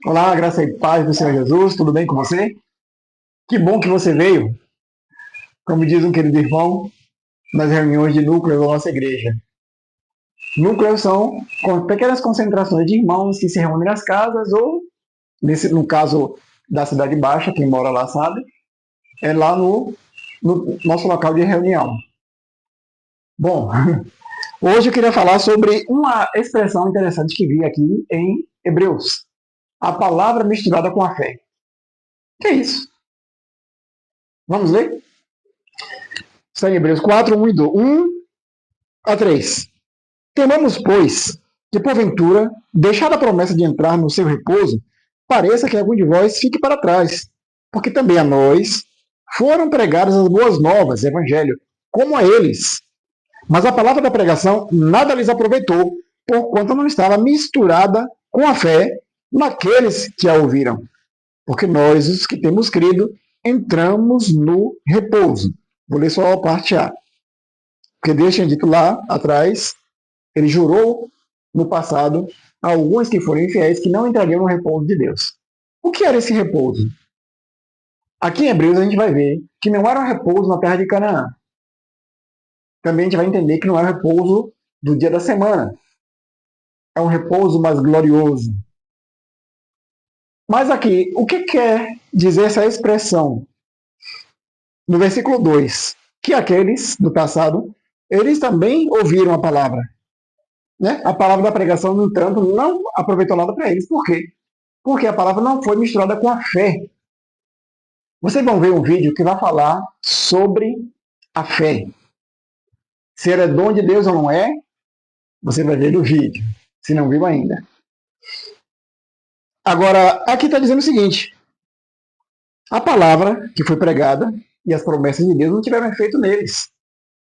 Olá, graça e paz do Senhor Jesus, tudo bem com você? Que bom que você veio, como diz um querido irmão, nas reuniões de núcleo da nossa igreja. Núcleos são pequenas concentrações de irmãos que se reúnem nas casas ou, no caso da Cidade Baixa, quem mora lá sabe, é lá no nosso local de reunião. Bom, hoje eu queria falar sobre uma expressão interessante que vi aqui em Hebreus. A palavra misturada com a fé. Que é isso? Vamos ler? Está em Hebreus 4, 1 a 3. Temamos, pois, que porventura, deixada a promessa de entrar no seu repouso, pareça que algum de vós fique para trás, porque também a nós foram pregadas as boas novas, evangelho, como a eles. Mas a palavra da pregação nada lhes aproveitou, porquanto não estava misturada com a fé naqueles que a ouviram. Porque nós, os que temos crido, entramos no repouso. Vou ler só a parte A. Porque Deus tinha dito lá atrás, ele jurou no passado a alguns que foram infiéis que não entrariam no repouso de Deus. O que era esse repouso? Aqui em Hebreus a gente vai ver que não era um repouso na terra de Canaã. Também a gente vai entender que não é o repouso do dia da semana. É um repouso mais glorioso. Mas aqui, o que quer dizer essa expressão? No versículo 2, que aqueles do passado, eles também ouviram a palavra. Né? A palavra da pregação, no entanto, não aproveitou nada para eles. Por quê? Porque a palavra não foi misturada com a fé. Vocês vão ver um vídeo que vai falar sobre a fé. Se ela é dom de Deus ou não é, você vai ver no vídeo, se não viu ainda. Agora, aqui está dizendo o seguinte: a palavra que foi pregada e as promessas de Deus não tiveram efeito neles.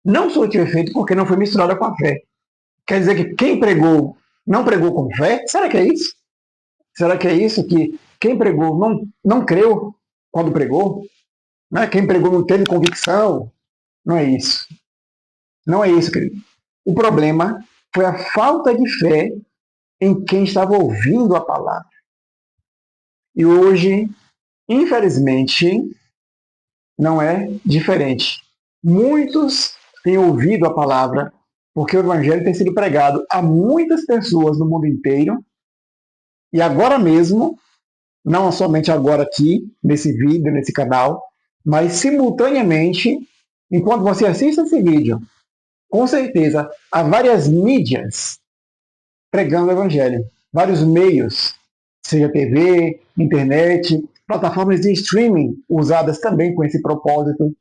Não só tiver efeito porque não foi misturada com a fé. Quer dizer que quem pregou não pregou com fé? Será que é isso? Será que é isso que quem pregou não creu quando pregou? Né? Quem pregou não teve convicção? Não é isso. Não é isso, querido. O problema foi a falta de fé em quem estava ouvindo a palavra. E hoje, infelizmente, não é diferente. Muitos têm ouvido a palavra porque o evangelho tem sido pregado a muitas pessoas no mundo inteiro e agora mesmo, não somente agora aqui, nesse vídeo, nesse canal, mas simultaneamente, enquanto você assiste esse vídeo, com certeza, há várias mídias pregando o evangelho, vários meios, seja TV, internet, plataformas de streaming usadas também com esse propósito.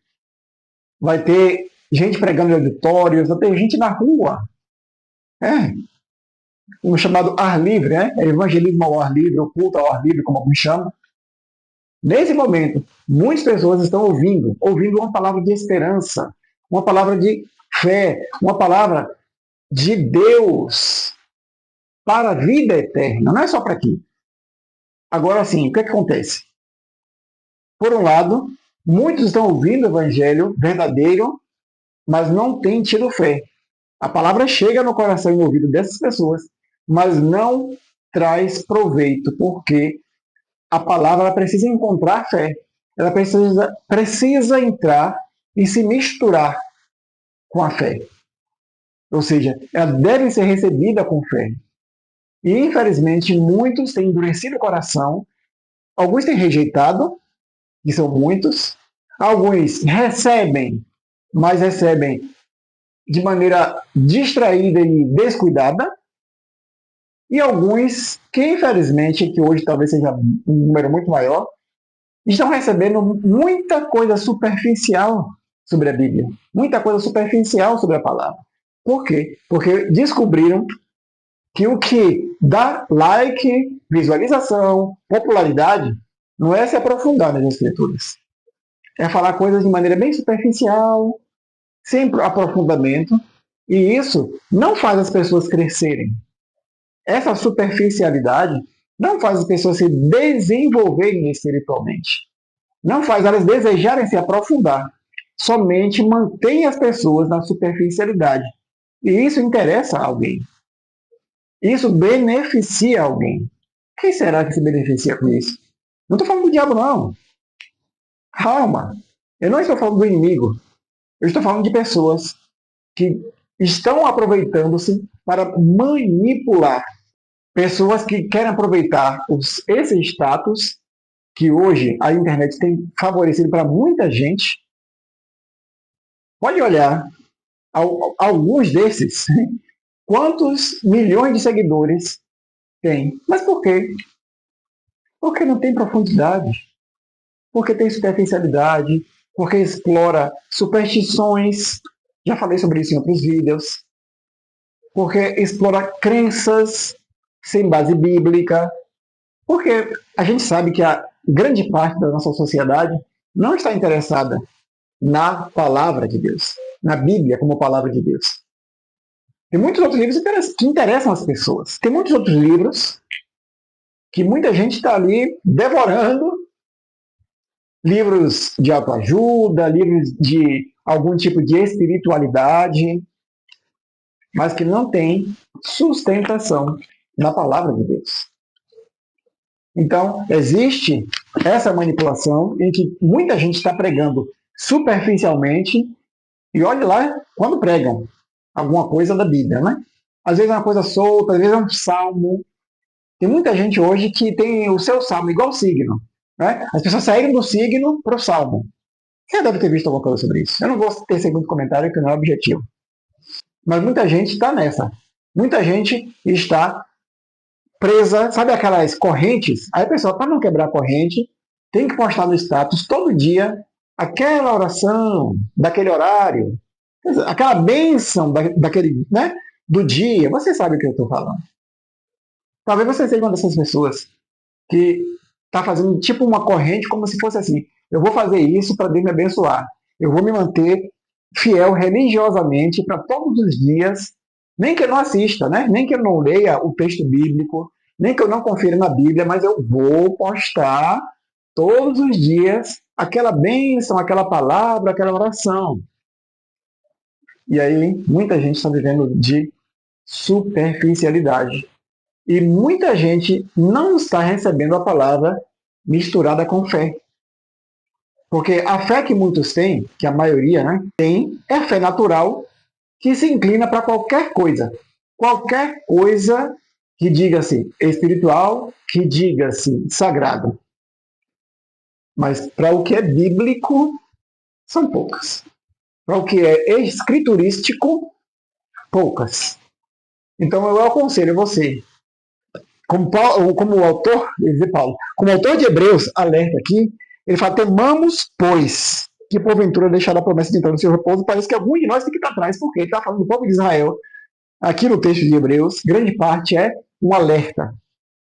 Vai ter gente pregando em auditórios, vai ter gente na rua. É, o chamado ar livre, né? É evangelismo ao ar livre, o culto ao ar livre, como alguns chamam. Nesse momento, muitas pessoas estão ouvindo uma palavra de esperança, uma palavra de fé, uma palavra de Deus para a vida eterna, não é só para aqui. Agora sim, o que acontece? Por um lado, muitos estão ouvindo o evangelho verdadeiro, mas não têm tido fé. A palavra chega no coração e no ouvido dessas pessoas, mas não traz proveito, porque a palavra precisa encontrar fé. Ela precisa entrar e se misturar com a fé. Ou seja, ela deve ser recebida com fé. E, infelizmente, muitos têm endurecido o coração, alguns têm rejeitado, que são muitos, alguns recebem, mas recebem de maneira distraída e descuidada, e alguns que, infelizmente, que hoje talvez seja um número muito maior, estão recebendo muita coisa superficial sobre a Bíblia, muita coisa superficial sobre a palavra. Por quê? Porque descobriram que o que dá like, visualização, popularidade, não é se aprofundar nas escrituras. É falar coisas de maneira bem superficial, sem aprofundamento, e isso não faz as pessoas crescerem. Essa superficialidade não faz as pessoas se desenvolverem espiritualmente. Não faz elas desejarem se aprofundar. Somente mantém as pessoas na superficialidade. E isso interessa a alguém. Isso beneficia alguém. Quem será que se beneficia com isso? Não estou falando do diabo, não. Calma. Eu não estou falando do inimigo. Eu estou falando de pessoas que estão aproveitando-se para manipular. Pessoas que querem aproveitar esse status que hoje a internet tem favorecido para muita gente. Pode olhar alguns desses. Quantos milhões de seguidores tem? Mas por quê? Porque não tem profundidade. Porque tem superficialidade. Porque explora superstições. Já falei sobre isso em outros vídeos. Porque explora crenças sem base bíblica. Porque a gente sabe que a grande parte da nossa sociedade não está interessada na palavra de Deus, na Bíblia como palavra de Deus. Tem muitos outros livros que interessam as pessoas. Tem muitos outros livros que muita gente está ali devorando. Livros de autoajuda, livros de algum tipo de espiritualidade, mas que não tem sustentação na palavra de Deus. Então, existe essa manipulação em que muita gente está pregando superficialmente e olhe lá quando pregam alguma coisa da Bíblia, né? Às vezes é uma coisa solta, às vezes é um salmo. Tem muita gente hoje que tem o seu salmo igual signo, né? As pessoas saíram do signo para o salmo. Você deve ter visto alguma coisa sobre isso. Eu não vou ter segundo comentário, que não é objetivo. Mas muita gente está nessa. Muita gente está presa, sabe aquelas correntes? Aí a pessoa, para não quebrar a corrente, tem que postar no status todo dia aquela oração daquele horário, aquela bênção daquele, né, do dia. Você sabe o que eu estou falando. Talvez você seja uma dessas pessoas que está fazendo tipo uma corrente como se fosse assim, eu vou fazer isso para Deus me abençoar. Eu vou me manter fiel religiosamente para todos os dias, nem que eu não assista, né? Nem que eu não leia o texto bíblico, nem que eu não confira na Bíblia, mas eu vou postar todos os dias aquela bênção, aquela palavra, aquela oração. E aí, muita gente está vivendo de superficialidade. E muita gente não está recebendo a palavra misturada com fé. Porque a fé que muitos têm, que a maioria, né, tem, é a fé natural que se inclina para qualquer coisa. Qualquer coisa que diga-se espiritual, que diga-se sagrado. Mas para o que é bíblico, são poucas. Para o que é escriturístico, poucas. Então eu aconselho você, como autor, Paulo, como autor de Hebreus, alerta aqui, ele fala, temamos, pois, que porventura deixará a promessa de entrar no seu repouso. Parece que algum de nós tem que estar atrás, porque ele está falando do povo de Israel. Aqui no texto de Hebreus, grande parte é um alerta.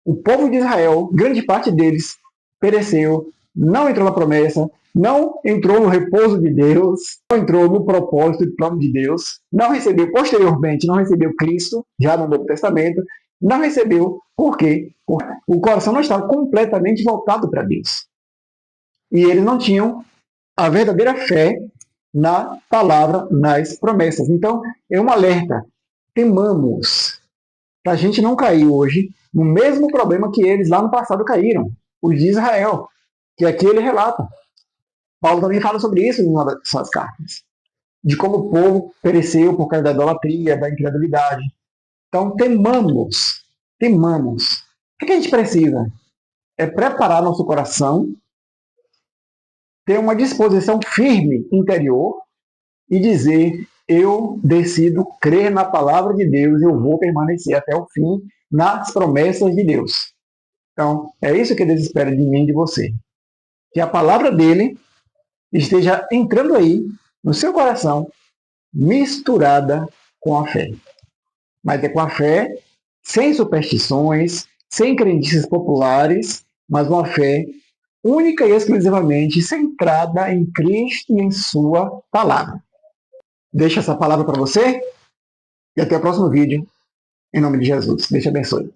O povo de Israel, grande parte deles, pereceu, não entrou na promessa, não entrou no repouso de Deus, não entrou no propósito e plano de Deus, não recebeu posteriormente, não recebeu Cristo, já no Novo Testamento, não recebeu, por quê? Porque o coração não estava completamente voltado para Deus. E eles não tinham a verdadeira fé na palavra, nas promessas. Então, é um alerta. Temamos para a gente não cair hoje no mesmo problema que eles lá no passado caíram, os de Israel, que aqui ele relata. Paulo também fala sobre isso em uma das suas cartas, de como o povo pereceu por causa da idolatria, da incredulidade. Então, temamos. O que a gente precisa? É preparar nosso coração, ter uma disposição firme interior e dizer, eu decido crer na palavra de Deus, eu vou permanecer até o fim nas promessas de Deus. Então, é isso que Deus espera de mim e de você. Que a palavra dele esteja entrando aí no seu coração, misturada com a fé. Mas é com a fé sem superstições, sem crendices populares, mas uma fé única e exclusivamente centrada em Cristo e em sua palavra. Deixo essa palavra para você e até o próximo vídeo. Em nome de Jesus. Deus te abençoe.